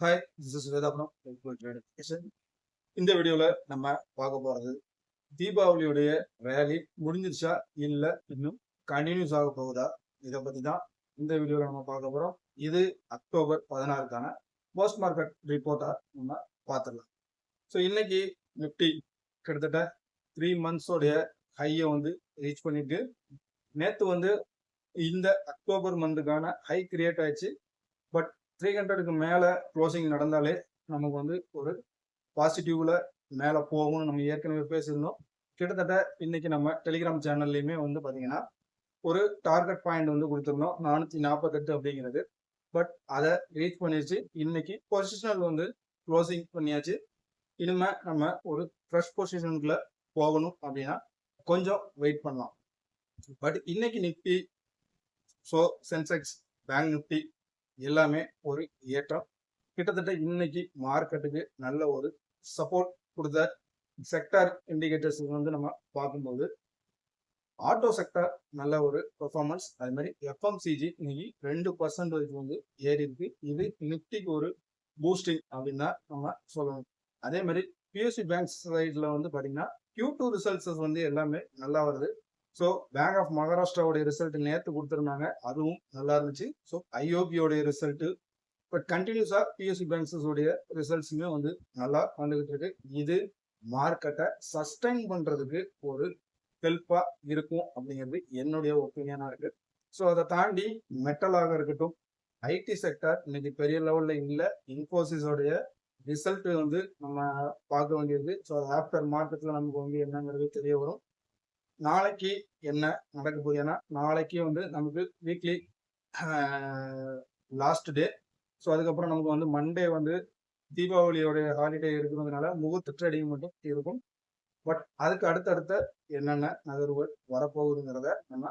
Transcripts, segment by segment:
Hi, this is Vedapuram trade. இந்த வீடியோவில் நம்ம பார்க்க போகிறது தீபாவளியுடைய ரேலி முடிஞ்சிருச்சா இல்லை இன்னும் கண்டினியூஸ் ஆக போகுதா, இதை பற்றி தான் இந்த வீடியோவில் நம்ம பார்க்க போகிறோம். இது அக்டோபர் 16க்கான போஸ்ட் மார்க்கெட் ரிப்போர்ட்டாக நம்ம பார்த்துடலாம். ஸோ இன்னைக்கு நிஃப்டி கிட்டத்தட்ட 3 மந்த்ஸோடைய ஹையை வந்து ரீச் பண்ணிட்டு நேற்று வந்து இந்த அக்டோபர் மந்த்துக்கான ஹை கிரியேட் ஆயிடுச்சு. பட் 300க்கு மேலே க்ளோசிங் நடந்தாலே நமக்கு வந்து ஒரு பாசிட்டிவ்ல மேலே போகும்னு நம்ம ஏற்கனவே பேசியிருந்தோம். கிட்டத்தட்ட இன்னைக்கு நம்ம டெலிகிராம் சேனல்லையுமே வந்து பார்த்தீங்கன்னா ஒரு டார்கெட் பாயிண்ட் வந்து கொடுத்துருந்தோம் 448 அப்படிங்கிறது. பட் அதை ரீச் பண்ணிடுச்சு. இன்னைக்கு பொசிஷனல் வந்து க்ளோசிங் பண்ணியாச்சு. இனிமே நம்ம ஒரு ஃப்ரெஷ் பொசிஷனுக்குள்ள போகணும் அப்படின்னா கொஞ்சம் வெயிட் பண்ணலாம். பட் இன்னைக்கு Nifty, so Sensex, bank Nifty எல்லாமே ஒரு ஏற்றம். கிட்டத்தட்ட இன்னைக்கு மார்க்கெட்டுக்கு நல்ல ஒரு சப்போர்ட் கொடுத்த செக்டார் இண்டிகேட்டர்ஸ் வந்து நம்ம பார்க்கும்போது ஆட்டோ செக்டார் நல்ல ஒரு பெர்ஃபார்மன்ஸ். அதே மாதிரி எஃப்எம்சிஜி இன்னைக்கு 2% வந்து ஏறி இருக்கு. இது நிஃப்டிக்கு ஒரு பூஸ்டிங் அப்படின்னு தான் நம்ம சொல்லணும். அதே மாதிரி பிஎஸ்சி பேங்க்ஸ் சைடில் வந்து பார்த்தீங்கன்னா Q2 ரிசல்ட்ஸ் வந்து எல்லாமே நல்லா வருது. ஸோ பேங்க் ஆஃப் மகாராஷ்டிராவுடைய ரிசல்ட் நேற்று கொடுத்துருந்தாங்க, அதுவும் நல்லா இருந்துச்சு. ஸோ ஐஓபியோடைய ரிசல்ட்டு பட் கண்டினியூஸாக பிஎஸ்சி பேங்க்ஸோடைய ரிசல்ட்ஸுமே வந்து நல்லா வந்துகிட்டு இருக்கு. இது மார்க்கெட்டை சஸ்டைன் பண்ணுறதுக்கு ஒரு ஹெல்ப்பாக இருக்கும் அப்படிங்கிறது என்னுடைய ஒப்பீனியனாக இருக்கு. ஸோ அதை தாண்டி மெட்டலாக இருக்கட்டும், ஐடி செக்டார் இன்னைக்கு பெரிய லெவலில் இல்லை. இன்ஃபோசிஸோடைய ரிசல்ட் வந்து நம்ம பார்க்க வேண்டியது. ஸோ ஆஃப்டர் மார்க்கெட்டில் நமக்கு வந்து என்னங்கிறது தெரிய வரும். நாளைக்கு என்ன நடக்க போகுது, ஏன்னா நாளைக்கு வந்து நமக்கு வீக்லி லாஸ்ட் டே. ஸோ அதுக்கப்புறம் நமக்கு வந்து மண்டே வந்து தீபாவளியோடைய ஹாலிடே இருக்கிறதுனால முகூர்த்த ட்ரேடிங் மட்டும் இருக்கும். பட் அதுக்கு அடுத்தடுத்த என்னென்ன நகர்வுகள் வரப்போகுதுங்கிறத நம்ம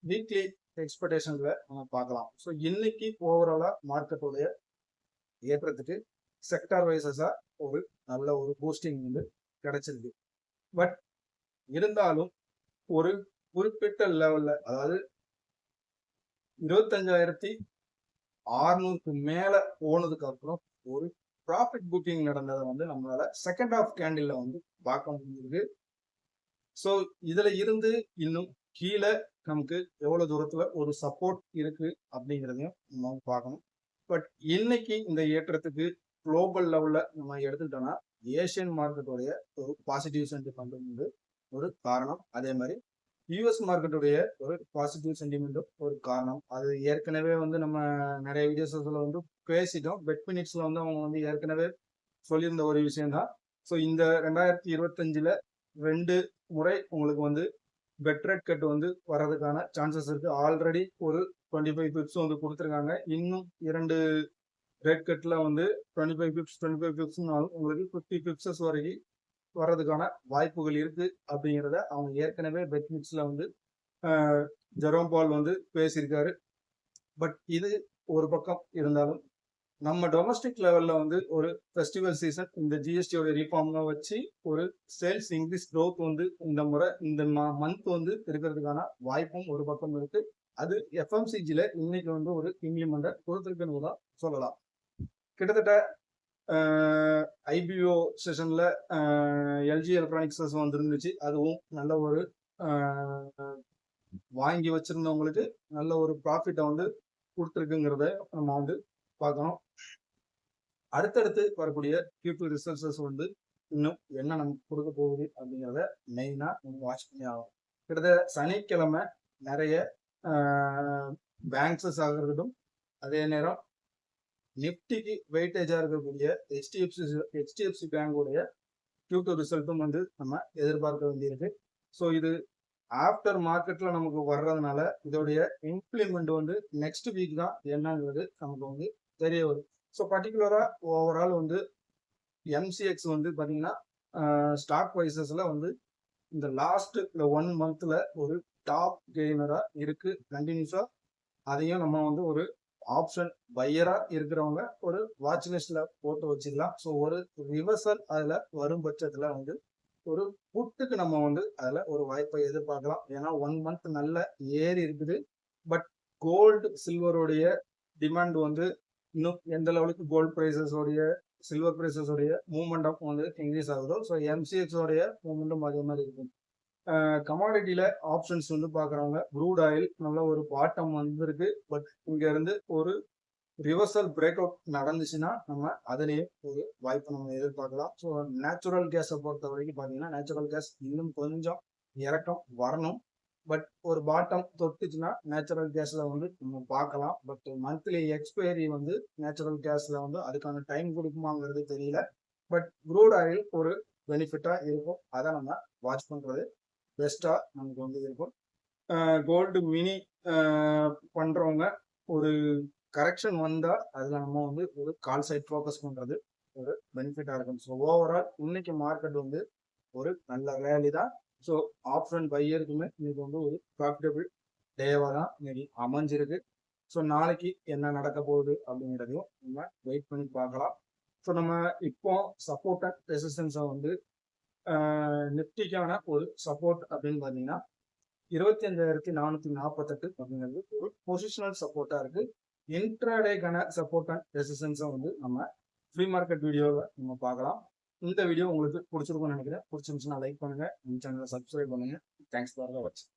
வீக்லி எக்ஸ்பெக்டேஷன்ல நம்ம பார்க்கலாம். ஸோ இன்னைக்கு ஓவராலா மார்க்கெட்டோடைய ஏற்றத்துக்கு செக்டார் வைசஸா ஒரு நல்ல ஒரு பூஸ்டிங் வந்து கிடைச்சிருக்கு. பட் இருந்தாலும் ஒரு குறிப்பிட்ட லெவல்ல, அதாவது 25,600க்கு மேல போனதுக்கு அப்புறம் ஒரு ப்ராஃபிட் புக்கிங் நடந்ததை வந்து நம்மளால செகண்ட் ஆஃப் கேண்டில்ல வந்து பார்க்க முடியுது. ஸோ இதுல இருந்து இன்னும் கீழே நமக்கு எவ்வளவு தூரத்துல ஒரு சப்போர்ட் இருக்கு அப்படிங்கிறதையும் நம்ம பார்க்கணும். பட் இன்னைக்கு இந்த ஏற்றத்துக்கு குளோபல் லெவல்ல நம்ம எடுத்துக்கிட்டோம்னா ஏசியன் மார்க்கெட்டோடைய ஒரு பாசிட்டிவ் சென்டிமெண்ட் வந்து ஒரு காரணம். அதே மாதிரி யூஎஸ் மார்க்கெட்டுடைய ஒரு பாசிட்டிவ் சென்டிமெண்ட்டும் ஒரு காரணம். அது ஏற்கனவே வந்து நம்ம நிறைய வீடியோஸ்ல வந்து பேசிட்டோம். பெட் மினிட்ஸ்ல வந்து அவங்க வந்து ஏற்கனவே சொல்லியிருந்த ஒரு விஷயம் தான். ஸோ இந்த 2025ல 2 முறை உங்களுக்கு வந்து பெட் ரேட் கட் வந்து வர்றதுக்கான சான்சஸ் இருக்கு. ஆல்ரெடி ஒரு 25 பிப்ஸ் வந்து கொடுத்துருக்காங்க. இன்னும் 2 ரேட் கட்ல வந்து 25 பிப்ஸ்னாலும் உங்களுக்கு 50 பிப்சஸ் வரைக்கும் வர்றதுக்கான வாய்ப்புகள் இருக்கு அப்படிங்கிறத அவங்க ஏற்கனவே பெட் மிக்ஸ்ல வந்து ஜெரோம் பால் வந்து பேசியிருக்காரு. பட் இது ஒரு பக்கம் இருந்தாலும் நம்ம டொமஸ்டிக் லெவல்ல வந்து ஒரு ஃபெஸ்டிவல் சீசன், இந்த ஜிஎஸ்டியோட ரீஃபார்ம்லாம் வச்சு ஒரு சேல்ஸ் இன்க்ரீஸ் க்ரோத் வந்து இந்த முறை இந்த மந்த் வந்து இருக்கிறதுக்கான வாய்ப்பும் ஒரு பக்கம் இருக்கு. அது எஃப்எம்சிஜில இன்னைக்கு வந்து ஒரு இம்ப்ளிமெண்ட்டை கொடுத்துருக்குன்னு தான் சொல்லலாம். கிட்டத்தட்ட ஐபிஓ செஷன்ல எல்ஜி எலக்ட்ரானிக்ஸ் வந்துருந்துச்சு. அதுவும் நல்ல ஒரு வாங்கி வச்சிருந்தவங்களுக்கு நல்ல ஒரு ப்ராஃபிட்டை வந்து கொடுத்துருக்குங்கிறத நம்ம வந்து பார்க்கணும். அடுத்தடுத்து வரக்கூடிய Q2 ரிசல்ட்ஸ் வந்து இன்னும் என்ன நமக்கு கொடுக்க போகுது அப்படிங்கிறத மெயினாக நம்ம வாட்ச் பண்ணி ஆகும். கிட்டத்தட்ட சனிக்கிழமை நிறைய பேங்க்ஸஸ் ஆகிறதும், அதே நேரம் நிப்டிக்கு வெயிட்டேஜா இருக்கக்கூடிய HDFC பேங்கோடைய Q2 ரிசல்ட்டும் வந்து நம்ம எதிர்பார்க்க வேண்டியிருக்கு. ஸோ இது ஆஃப்டர் மார்க்கெட்ல நமக்கு வர்றதுனால இதோடைய இம்ப்ளிமெண்ட் வந்து நெக்ஸ்ட் வீக் தான் என்னங்கிறது நமக்கு வந்து தெரிய வரும். ஸோ பர்டிகுலரா ஓவரால் வந்து MCX வந்து பார்த்தீங்கன்னா ஸ்டாக் வைசஸ்ல வந்து இந்த லாஸ்ட் 1 மந்த்ல ஒரு டாப் கெய்னரா இருக்கு கண்டினியூஸா. அதையும் நம்ம வந்து ஒரு ஆப்ஷன் பையரா இருக்கிறவங்க ஒரு வாட்ச் லிஸ்ட்ல போட்டு வச்சுக்கலாம். ஸோ ஒரு ரிவர்சல் அதுல வரும் பட்சத்துல வந்து ஒரு புட்டுக்கு நம்ம வந்து அதுல ஒரு வாய்ப்பை எதிர்பார்க்கலாம். ஏன்னா 1 மந்த் நல்ல ஏறி இருக்குது. பட் கோல்டு சில்வருடைய டிமாண்ட் வந்து இன்னும் எந்த லெவலுக்கு கோல்ட் ப்ரைஸஸ் உடைய சில்வர் ப்ரைஸஸ் உடைய மூவ்மெண்ட் வந்து இன்க்ரீஸ் ஆகுதோ ஸோ எம்சிஎக்ஸ் உடைய மூவ்மெண்ட்டும் அதே மாதிரி இருக்கும். கமாடிட்டியில ஆப்ஷன்ஸ் வந்து பார்க்குறவங்க க்ரூட் ஆயில் நல்ல ஒரு பாட்டம் வந்துருக்கு. பட் இங்க இருந்து ஒரு ரிவர்சல் பிரேக் அவுட் நடந்துச்சுன்னா நம்ம அதுலேயே ஒரு வாய்ப்பு நம்ம எதிர்பார்க்கலாம். ஸோ நேச்சுரல் கேஸை பொறுத்த வரைக்கும் பார்த்தீங்கன்னா நேச்சுரல் கேஸ் இன்னும் கொஞ்சம் இறக்கம் வரணும். பட் ஒரு பாட்டம் தொட்டுச்சுன்னா நேச்சுரல் கேஸ்ல வந்து நம்ம பார்க்கலாம். பட் மந்த்லி எக்ஸ்பைரி வந்து நேச்சுரல் கேஸ்ல வந்து அதுக்கான டைம் கொடுக்குமாங்கிறது தெரியல. பட் க்ரூட் ஆயில் ஒரு பெனிஃபிட்டா இருக்கும். அதை நம்ம வாட்ச் பண்றது பெஸ்டா நமக்கு வந்து இருக்கும். கோல்டு மினி பண்றவங்க ஒரு கரெக்ஷன் வந்தா அதுல நம்ம வந்து ஒரு கால் சைட் ஃபோக்கஸ் பண்றது ஒரு பெனிஃபிட்டா இருக்கும். ஸோ ஓவரால் இன்னைக்கு மார்க்கெட் வந்து ஒரு நல்ல ரேலி தான். ஸோ ஆப்ஷன் பையருக்குமே இன்னைக்கு வந்து ஒரு ப்ராஃபிட்டபிள் டேவாக தான் இன்னைக்கு அமைஞ்சிருக்கு. ஸோ நாளைக்கு என்ன நடக்க போகுது அப்படிங்கிறதையும் நம்ம வெயிட் பண்ணி பார்க்கலாம். ஸோ நம்ம இப்போ சப்போர்ட் அண்ட் ரெசிஸ்டன்ஸை வந்து நிஃப்டிக்கான ஒரு சப்போர்ட் அப்படின்னு பார்த்தீங்கன்னா 25,448 அப்படிங்கிறது ஒரு பொசிஷனல் சப்போர்ட்டா இருக்கு. இன்ட்ராடேக்கான சப்போர்ட் அண்ட் ரெசிஸ்டன்ஸை வந்து நம்ம ஃப்ரீ மார்க்கெட் வீடியோவை நம்ம பார்க்கலாம். இந்த வீடியோ உங்களுக்கு பிடிச்சிருக்கும்னு நினைக்கிறேன். பிடிச்சிருந்துச்சுன்னா லைக் பண்ணுங்க, இந்த சேனலை சப்ஸ்கிரைப் பண்ணுங்க. தேங்க்ஸ் ஃபார் வாட்சிங்.